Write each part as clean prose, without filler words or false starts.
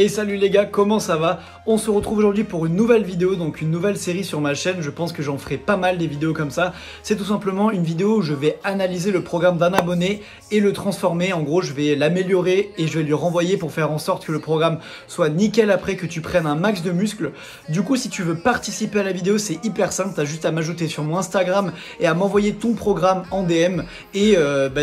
Et salut les gars, comment ça va? On se retrouve aujourd'hui pour une nouvelle vidéo, donc une nouvelle série sur ma chaîne. Je pense que j'en ferai pas mal des vidéos comme ça. C'est tout simplement une vidéo où je vais analyser le programme d'un abonné et le transformer. En gros, je vais l'améliorer et je vais lui renvoyer pour faire en sorte que le programme soit nickel après, que tu prennes un max de muscles. Du coup, si tu veux participer à la vidéo, c'est hyper simple. Tu as juste à m'ajouter sur mon Instagram et à m'envoyer ton programme en DM et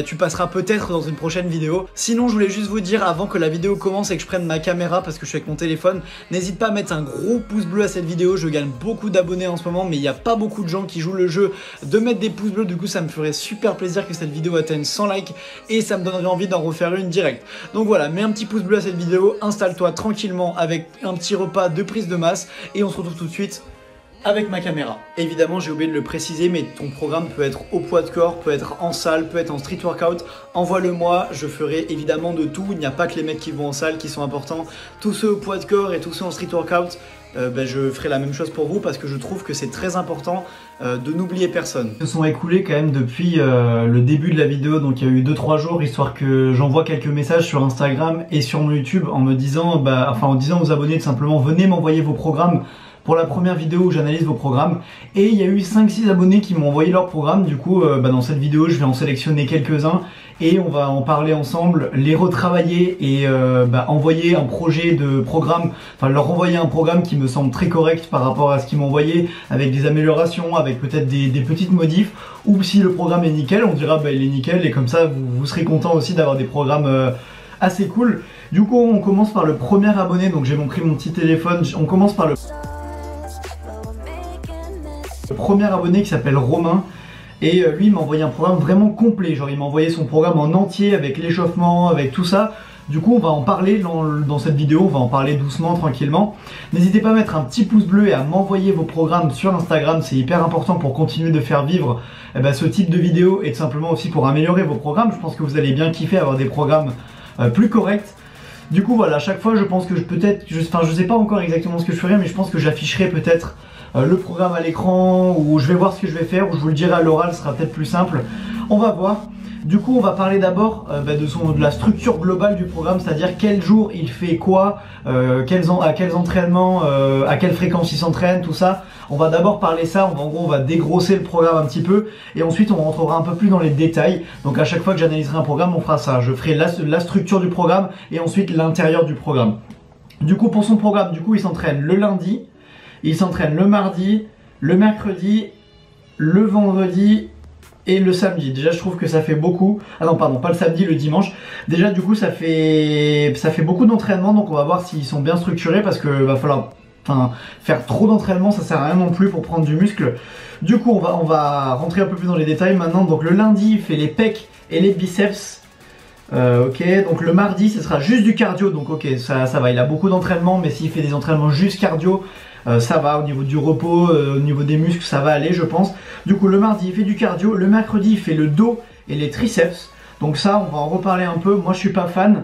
tu passeras peut-être dans une prochaine vidéo. Sinon, je voulais juste vous dire avant que la vidéo commence et que je prenne ma caméra parce que je suis avec mon téléphone, n'hésite pas à mettre un gros pouce bleu à cette vidéo. Je gagne beaucoup d'abonnés en ce moment, mais il n'y a pas beaucoup de gens qui jouent le jeu de mettre des pouces bleus. Du coup, ça me ferait super plaisir que cette vidéo atteigne 100 likes et ça me donnerait envie d'en refaire une direct. Donc voilà, mets un petit pouce bleu à cette vidéo, installe-toi tranquillement avec un petit repas de prise de masse et on se retrouve tout de suite avec ma caméra. Évidemment, j'ai oublié de le préciser, mais ton programme peut être au poids de corps, peut être en salle, peut être en street workout. Envoie-le moi, je ferai évidemment de tout. Il n'y a pas que les mecs qui vont en salle qui sont importants. Tous ceux au poids de corps et tous ceux en street workout, je ferai la même chose pour vous parce que je trouve que c'est très important de n'oublier personne. Ils se sont écoulés quand même depuis le début de la vidéo, donc il y a eu 2-3 jours, histoire que j'envoie quelques messages sur Instagram et sur mon YouTube en me disant, en disant aux abonnés tout simplement, venez m'envoyer vos programmes pour la première vidéo où j'analyse vos programmes. Et il y a eu 5-6 abonnés qui m'ont envoyé leur programme. Du coup, dans cette vidéo, je vais en sélectionner quelques-uns et on va en parler ensemble, les retravailler et envoyer un projet de programme, enfin leur envoyer un programme qui me semble très correct par rapport à ce qu'ils m'ont envoyé, avec des améliorations, avec peut-être des petites modifs, ou si le programme est nickel, on dira il est nickel et comme ça vous serez content aussi d'avoir des programmes assez cool. Du coup, on commence par le premier abonné, donc j'ai pris mon petit téléphone, on commence par le premier abonné qui s'appelle Romain. Et lui il m'a envoyé un programme vraiment complet, genre il m'a envoyé son programme en entier avec l'échauffement, avec tout ça. Du coup on va en parler dans cette vidéo, on va en parler doucement, tranquillement. N'hésitez pas à mettre un petit pouce bleu et à m'envoyer vos programmes sur Instagram, c'est hyper important pour continuer de faire vivre ce type de vidéo et tout simplement aussi pour améliorer vos programmes. Je pense que vous allez bien kiffer avoir des programmes plus corrects. Du coup voilà, à chaque fois je pense que je sais pas encore exactement ce que je ferai, mais je pense que j'afficherai peut-être le programme à l'écran, ou je vais voir ce que je vais faire, ou je vous le dirai à l'oral, ce sera peut-être plus simple. On va voir. Du coup on va parler d'abord de la structure globale du programme, c'est-à-dire quel jour il fait quoi, à quels entraînements, à quelle fréquence il s'entraîne, tout ça. On va d'abord parler ça, en gros on va dégrosser le programme un petit peu et ensuite on rentrera un peu plus dans les détails. Donc à chaque fois que j'analyserai un programme on fera ça, je ferai la structure du programme et ensuite l'intérieur du programme. Du coup pour son programme, il s'entraîne le lundi, il s'entraîne le mardi, le mercredi, le vendredi et le samedi. Déjà je trouve que ça fait beaucoup. Ah non pardon, pas le samedi, le dimanche. Déjà du coup ça fait beaucoup d'entraînement, donc on va voir s'ils sont bien structurés parce que va falloir faire trop d'entraînement, ça sert à rien non plus pour prendre du muscle. Du coup on va rentrer un peu plus dans les détails maintenant. Donc le lundi il fait les pecs et les biceps. Ok, donc le mardi ce sera juste du cardio, donc ok ça va, il a beaucoup d'entraînement, mais s'il fait des entraînements juste cardio, ça va, au niveau du repos, au niveau des muscles, ça va aller je pense. Du coup le mardi il fait du cardio, le mercredi il fait le dos et les triceps, donc ça on va en reparler un peu, moi je suis pas fan.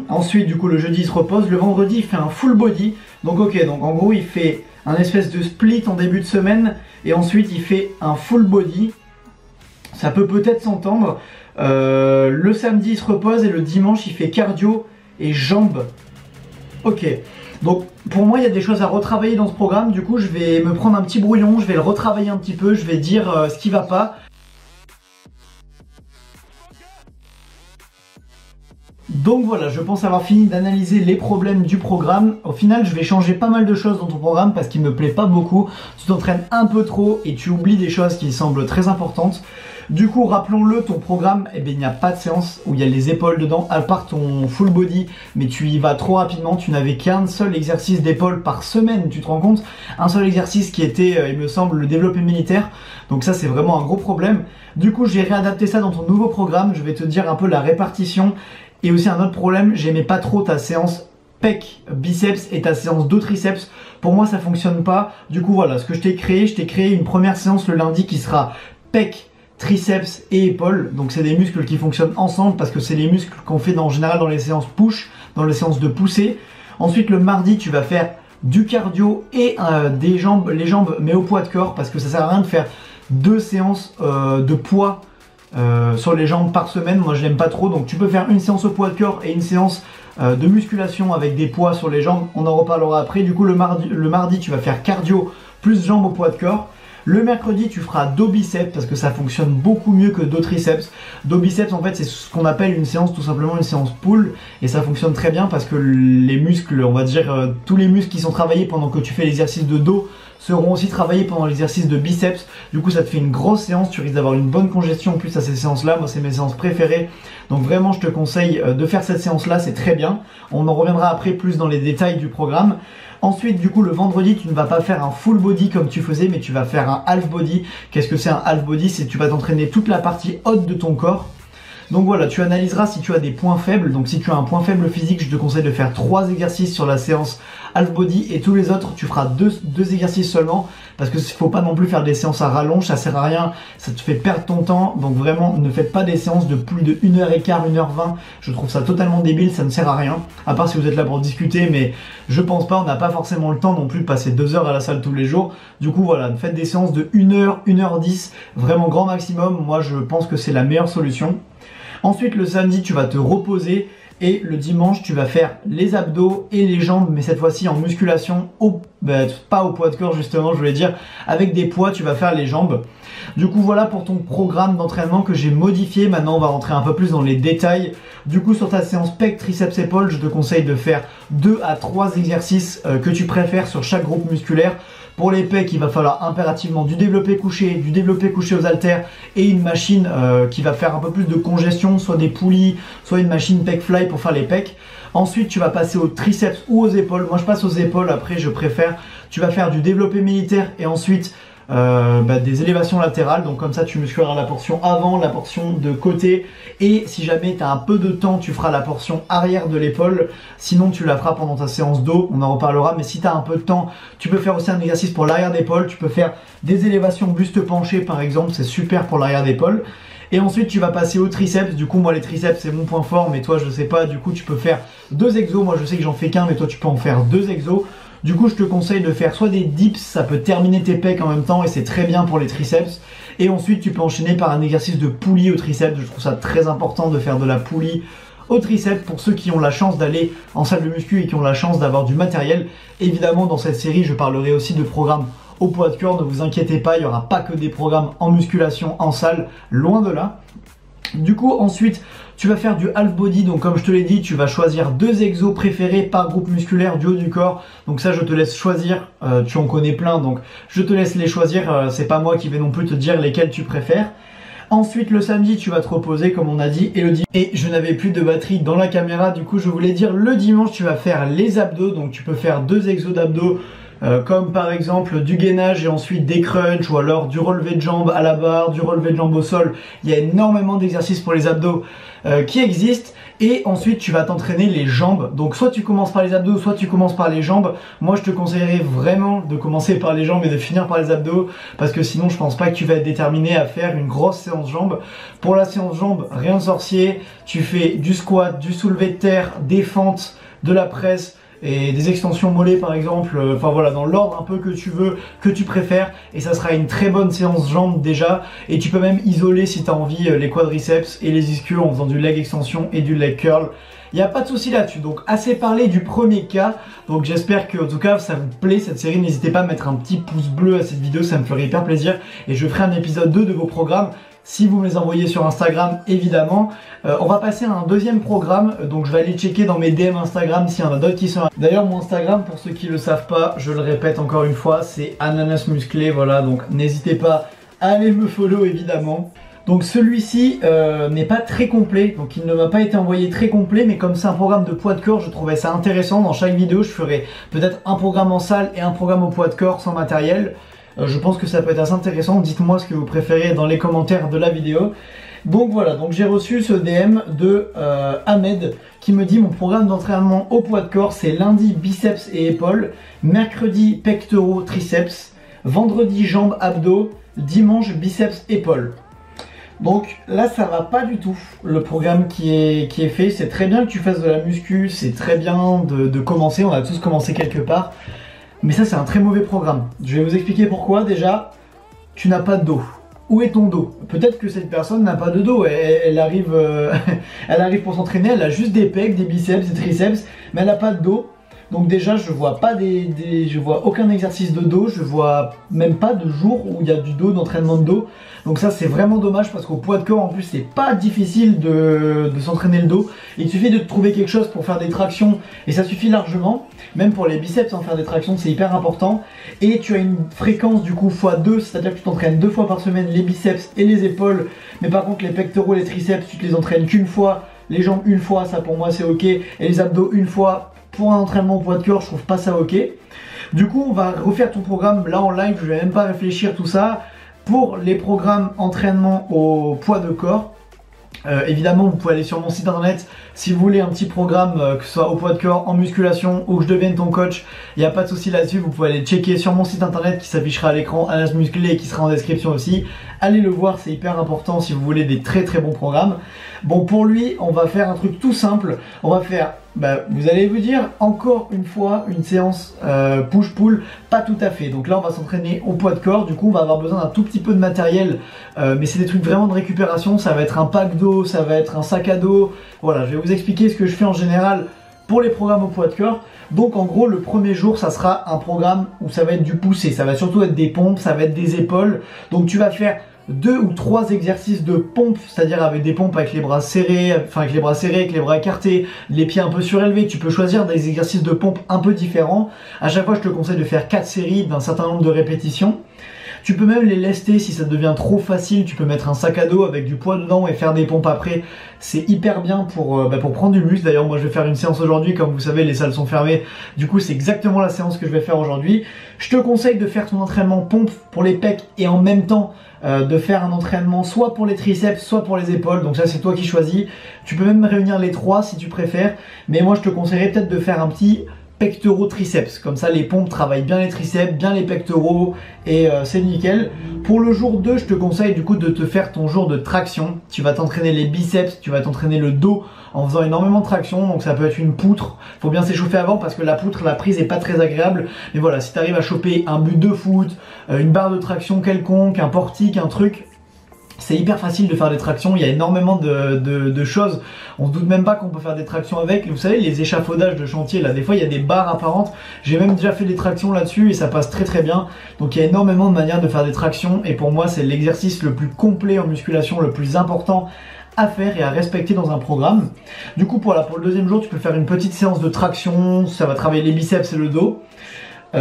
Ensuite du coup le jeudi il se repose, le vendredi il fait un full body, donc ok, donc en gros il fait un espèce de split en début de semaine et ensuite il fait un full body, ça peut peut-être s'entendre. Le samedi il se repose et le dimanche il fait cardio et jambes. Ok, donc pour moi il y a des choses à retravailler dans ce programme. Du coup je vais me prendre un petit brouillon, je vais le retravailler un petit peu, je vais dire ce qui va pas. Donc voilà, je pense avoir fini d'analyser les problèmes du programme. Au final, je vais changer pas mal de choses dans ton programme parce qu'il me plaît pas beaucoup. Tu t'entraînes un peu trop et tu oublies des choses qui semblent très importantes. Du coup, rappelons-le, ton programme, il n'y a pas de séance où il y a les épaules dedans, à part ton full body, mais tu y vas trop rapidement. Tu n'avais qu'un seul exercice d'épaule par semaine, tu te rends compte? Un seul exercice qui était, il me semble, le développé militaire. Donc ça, c'est vraiment un gros problème. Du coup, j'ai réadapté ça dans ton nouveau programme. Je vais te dire un peu la répartition. Et aussi un autre problème, j'aimais pas trop ta séance pec, biceps et ta séance dos triceps. Pour moi ça fonctionne pas. Du coup voilà, ce que je t'ai créé une première séance le lundi qui sera pec, triceps et épaules. Donc c'est des muscles qui fonctionnent ensemble parce que c'est les muscles qu'on fait en général dans les séances push, dans les séances de poussée. Ensuite le mardi tu vas faire du cardio et les jambes mais au poids de corps parce que ça sert à rien de faire 2 séances de poids sur les jambes par semaine. Moi je l'aime pas trop, donc tu peux faire une séance au poids de corps et une séance de musculation avec des poids sur les jambes, on en reparlera après. Du coup le mardi tu vas faire cardio plus jambes au poids de corps. Le mercredi, tu feras dos biceps parce que ça fonctionne beaucoup mieux que dos triceps. Dos biceps, en fait, c'est ce qu'on appelle une séance, tout simplement une séance pull. Et ça fonctionne très bien parce que les muscles, on va dire, tous les muscles qui sont travaillés pendant que tu fais l'exercice de dos seront aussi travaillés pendant l'exercice de biceps. Du coup, ça te fait une grosse séance. Tu risques d'avoir une bonne congestion en plus à ces séances-là. Moi, c'est mes séances préférées. Donc vraiment, je te conseille de faire cette séance-là. C'est très bien. On en reviendra après plus dans les détails du programme. Ensuite, du coup, le vendredi, tu ne vas pas faire un full body comme tu faisais, mais tu vas faire un half body. Qu'est-ce que c'est un half body? C'est que tu vas t'entraîner toute la partie haute de ton corps. Donc voilà, tu analyseras si tu as des points faibles. Donc si tu as un point faible physique, je te conseille de faire 3 exercices sur la séance half body et tous les autres, tu feras 2 exercices seulement parce que faut pas non plus faire des séances à rallonge, ça sert à rien, ça te fait perdre ton temps. Donc vraiment, ne faites pas des séances de plus de 1h15, 1h20. Je trouve ça totalement débile, ça ne sert à rien. À part si vous êtes là pour discuter, mais je pense pas, on n'a pas forcément le temps non plus de passer 2 heures à la salle tous les jours. Du coup voilà, faites des séances de 1h, 1h10, vraiment grand maximum. Moi je pense que c'est la meilleure solution. Ensuite, le samedi, tu vas te reposer et le dimanche, tu vas faire les abdos et les jambes, mais cette fois-ci en musculation, pas au poids de corps justement, je voulais dire, avec des poids, tu vas faire les jambes. Du coup, voilà pour ton programme d'entraînement que j'ai modifié. Maintenant, on va rentrer un peu plus dans les détails. Du coup, sur ta séance pec, triceps, épaules, je te conseille de faire 2 à 3 exercices que tu préfères sur chaque groupe musculaire. Pour les pecs, il va falloir impérativement du développé couché aux haltères et une machine qui va faire un peu plus de congestion, soit des poulies, soit une machine pec fly pour faire les pecs. Ensuite, tu vas passer aux triceps ou aux épaules. Moi, je passe aux épaules, après, je préfère. Tu vas faire du développé militaire et ensuite des élévations latérales. Donc comme ça, tu muscleras la portion avant, la portion de côté. Et si jamais tu as un peu de temps, tu feras la portion arrière de l'épaule. Sinon, tu la feras pendant ta séance dos. On en reparlera. Mais si tu as un peu de temps, tu peux faire aussi un exercice pour l'arrière d'épaule. Tu peux faire des élévations buste penché, par exemple. C'est super pour l'arrière d'épaule. Et ensuite, tu vas passer aux triceps. Du coup, moi, les triceps, c'est mon point fort. Mais toi, je sais pas. Du coup, tu peux faire 2 exos. Moi, je sais que j'en fais qu'un. Mais toi, tu peux en faire 2 exos. Du coup, je te conseille de faire soit des dips, ça peut terminer tes pecs en même temps et c'est très bien pour les triceps. Et ensuite, tu peux enchaîner par un exercice de poulie au triceps. Je trouve ça très important de faire de la poulie au triceps pour ceux qui ont la chance d'aller en salle de muscu et qui ont la chance d'avoir du matériel. Évidemment, dans cette série, je parlerai aussi de programmes au poids de corps. Ne vous inquiétez pas, il n'y aura pas que des programmes en musculation, en salle, loin de là. Du coup, ensuite, tu vas faire du half body. Donc comme je te l'ai dit, tu vas choisir 2 exos préférés par groupe musculaire du haut du corps. Donc ça, je te laisse choisir. Tu en connais plein, donc je te laisse les choisir. C'est pas moi qui vais non plus te dire lesquels tu préfères. Ensuite, le samedi, tu vas te reposer comme on a dit. Et je n'avais plus de batterie dans la caméra. Du coup, je voulais dire le dimanche, tu vas faire les abdos. Donc tu peux faire 2 exos d'abdos. Comme par exemple du gainage et ensuite des crunchs ou alors du relevé de jambes à la barre, du relevé de jambes au sol. Il y a énormément d'exercices pour les abdos qui existent. Et ensuite tu vas t'entraîner les jambes. Donc soit tu commences par les abdos, soit tu commences par les jambes. Moi je te conseillerais vraiment de commencer par les jambes et de finir par les abdos. Parce que sinon je pense pas que tu vas être déterminé à faire une grosse séance jambes. Pour la séance jambes, rien de sorcier. Tu fais du squat, du soulevé de terre, des fentes, de la presse et des extensions mollets par exemple, enfin voilà, dans l'ordre un peu que tu veux, que tu préfères, et ça sera une très bonne séance jambes déjà. Et tu peux même isoler si tu as envie les quadriceps et les ischios en faisant du leg extension et du leg curl. Il n'y a pas de souci là-dessus. Donc assez parlé du premier cas. Donc j'espère que en tout cas ça vous plaît cette série. N'hésitez pas à mettre un petit pouce bleu à cette vidéo, ça me ferait hyper plaisir. Et je ferai un épisode 2 de vos programmes si vous me les envoyez sur Instagram évidemment. On va passer à un deuxième programme. Donc je vais aller checker dans mes DM Instagram s'il y en a d'autres qui sont... D'ailleurs mon Instagram, pour ceux qui le savent pas, je le répète encore une fois, c'est ananas musclé. Voilà, donc n'hésitez pas à aller me follow évidemment. Donc celui-ci n'est pas très complet, donc il ne m'a pas été envoyé très complet, mais comme c'est un programme de poids de corps, je trouvais ça intéressant. Dans chaque vidéo, je ferai peut-être un programme en salle et un programme au poids de corps sans matériel. Je pense que ça peut être assez intéressant. Dites-moi ce que vous préférez dans les commentaires de la vidéo. Donc voilà, donc j'ai reçu ce DM de Ahmed qui me dit: mon programme d'entraînement au poids de corps, c'est lundi biceps et épaules, mercredi pectoraux triceps, vendredi jambes abdos, dimanche biceps épaules. Donc là ça va pas du tout le programme qui est fait. C'est très bien que tu fasses de la muscu, c'est très bien de commencer, on a tous commencé quelque part. Mais ça c'est un très mauvais programme. Je vais vous expliquer pourquoi. Déjà, tu n'as pas de dos. où est ton dos? Peut-être que cette personne n'a pas de dos, elle arrive, elle arrive pour s'entraîner, elle a juste des pecs, des biceps, des triceps, mais elle n'a pas de dos. Donc déjà je vois pas je vois aucun exercice de dos, je vois même pas de jour où il y a du dos, d'entraînement de dos. Donc ça c'est vraiment dommage parce qu'au poids de corps en plus c'est pas difficile de s'entraîner le dos. Il suffit de trouver quelque chose pour faire des tractions et ça suffit largement. Même pour les biceps en faire des tractions c'est hyper important. Et tu as une fréquence du coup x2, c'est-à-dire que tu t'entraînes 2 fois par semaine les biceps et les épaules. Mais par contre les pectoraux, les triceps tu te les entraînes qu'une fois, les jambes une fois, ça pour moi c'est ok. Et les abdos une fois. Pour un entraînement au poids de corps, je trouve pas ça ok. Du coup, on va refaire ton programme là en live, je vais même pas réfléchir tout ça. Pour les programmes entraînement au poids de corps, évidemment, vous pouvez aller sur mon site internet si vous voulez un petit programme, que ce soit au poids de corps, en musculation ou que je devienne ton coach. Il n'y a pas de souci là-dessus, vous pouvez aller checker sur mon site internet qui s'affichera à l'écran, Anas Musclé, et qui sera en description aussi. Allez le voir, c'est hyper important si vous voulez des très très bons programmes. Bon, pour lui, on va faire un truc tout simple. On va faire, vous allez vous dire, encore une fois, une séance push-pull, pas tout à fait. Donc là, on va s'entraîner au poids de corps. Du coup, on va avoir besoin d'un tout petit peu de matériel. Mais c'est des trucs vraiment de récupération. Ça va être un pack d'eau, ça va être un sac à dos. Voilà, je vais vous expliquer ce que je fais en général pour les programmes au poids de corps. Donc en gros, le premier jour, ça sera un programme où ça va être du poussé. Ça va surtout être des pompes, ça va être des épaules. Donc tu vas faire 2 ou 3 exercices de pompe, c'est-à-dire avec des pompes avec les bras serrés, avec les bras écartés, les pieds un peu surélevés. Tu peux choisir des exercices de pompe un peu différents. À chaque fois, je te conseille de faire 4 séries d'un certain nombre de répétitions. Tu peux même les lester si ça devient trop facile. Tu peux mettre un sac à dos avec du poids dedans et faire des pompes après. C'est hyper bien pour prendre du muscle. D'ailleurs, moi je vais faire une séance aujourd'hui. Comme vous savez, les salles sont fermées. Du coup, c'est exactement la séance que je vais faire aujourd'hui. Je te conseille de faire ton entraînement pompe pour les pecs et en même temps de faire un entraînement soit pour les triceps, soit pour les épaules. Donc ça, c'est toi qui choisis. Tu peux même réunir les trois si tu préfères. Mais moi, je te conseillerais peut-être de faire un petit pectoraux triceps, comme ça les pompes travaillent bien les triceps, bien les pectoraux et c'est nickel. Pour le jour 2, je te conseille du coup de te faire ton jour de traction. Tu vas t'entraîner les biceps, tu vas t'entraîner le dos en faisant énormément de traction, donc ça peut être une poutre. Faut bien s'échauffer avant parce que la poutre, la prise est pas très agréable. Mais voilà, si tu arrives à choper un but de foot, une barre de traction quelconque, un portique, un truc, c'est hyper facile de faire des tractions, il y a énormément de choses. On se doute même pas qu'on peut faire des tractions avec. Vous savez, les échafaudages de chantier, là, des fois, il y a des barres apparentes. J'ai même déjà fait des tractions là-dessus et ça passe très très bien. Donc, il y a énormément de manières de faire des tractions. Et pour moi, c'est l'exercice le plus complet en musculation, le plus important à faire et à respecter dans un programme. Du coup, pour le deuxième jour, tu peux faire une petite séance de traction. Ça va travailler les biceps et le dos.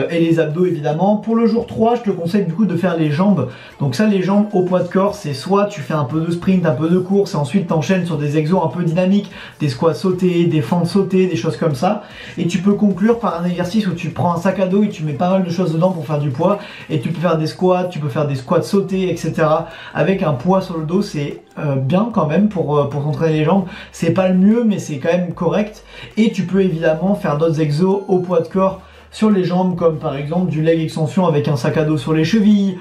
Et les abdos évidemment. Pour le jour 3, je te conseille du coup de faire les jambes. Donc ça, les jambes au poids de corps, c'est soit tu fais un peu de sprint, un peu de course et ensuite t'enchaînes sur des exos un peu dynamiques, des squats sautés, des fentes sautées, des choses comme ça. Et tu peux conclure par un exercice où tu prends un sac à dos et tu mets pas mal de choses dedans pour faire du poids. Et tu peux faire des squats, tu peux faire des squats sautés, etc. Avec un poids sur le dos, c'est bien quand même pour t'entraîner les jambes. C'est pas le mieux, mais c'est quand même correct. Et tu peux évidemment faire d'autres exos au poids de corps sur les jambes, comme par exemple du leg extension avec un sac à dos sur les chevilles.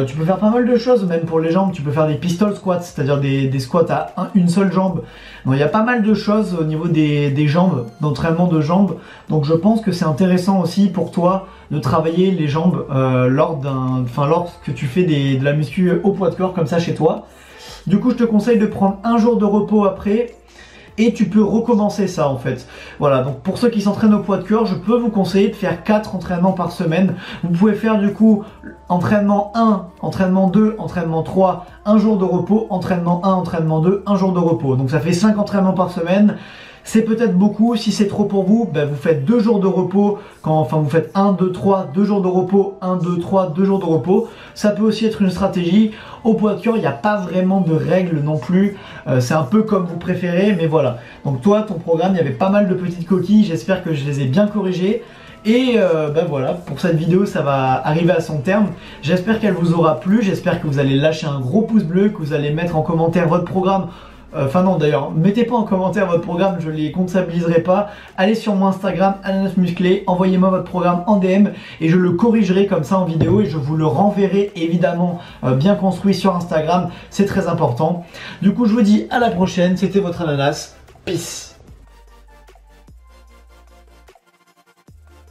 Tu peux faire pas mal de choses, même pour les jambes. Tu peux faire des pistol squats, c'est-à-dire des squats à une seule jambe. Donc il y a pas mal de choses au niveau des jambes, d'entraînement de jambes. Donc je pense que c'est intéressant aussi pour toi de travailler les jambes lorsque tu fais de la muscu au poids de corps comme ça chez toi. Du coup, je te conseille de prendre un jour de repos après. Et tu peux recommencer ça en fait. Voilà, donc pour ceux qui s'entraînent au poids de corps, je peux vous conseiller de faire 4 entraînements par semaine. Vous pouvez faire du coup entraînement 1, entraînement 2, entraînement 3, un jour de repos, entraînement 1, entraînement 2, un jour de repos. Donc ça fait 5 entraînements par semaine. C'est peut-être beaucoup, si c'est trop pour vous, vous faites 2 jours de repos, vous faites 1, 2, 3, 2 jours de repos, 1, 2, 3, 2 jours de repos. Ça peut aussi être une stratégie. Au poids de corps, il n'y a pas vraiment de règles non plus, c'est un peu comme vous préférez, mais voilà. Donc toi, ton programme, il y avait pas mal de petites coquilles, j'espère que je les ai bien corrigées. Et voilà, pour cette vidéo, ça va arriver à son terme. J'espère qu'elle vous aura plu, j'espère que vous allez lâcher un gros pouce bleu, que vous allez mettre en commentaire votre programme. Enfin non d'ailleurs, mettez pas en commentaire votre programme, je les comptabiliserai pas. Allez sur mon Instagram, Ananas Musclé, envoyez-moi votre programme en DM et je le corrigerai comme ça en vidéo et je vous le renverrai évidemment bien construit sur Instagram, c'est très important. Du coup je vous dis à la prochaine, c'était votre Ananas, peace.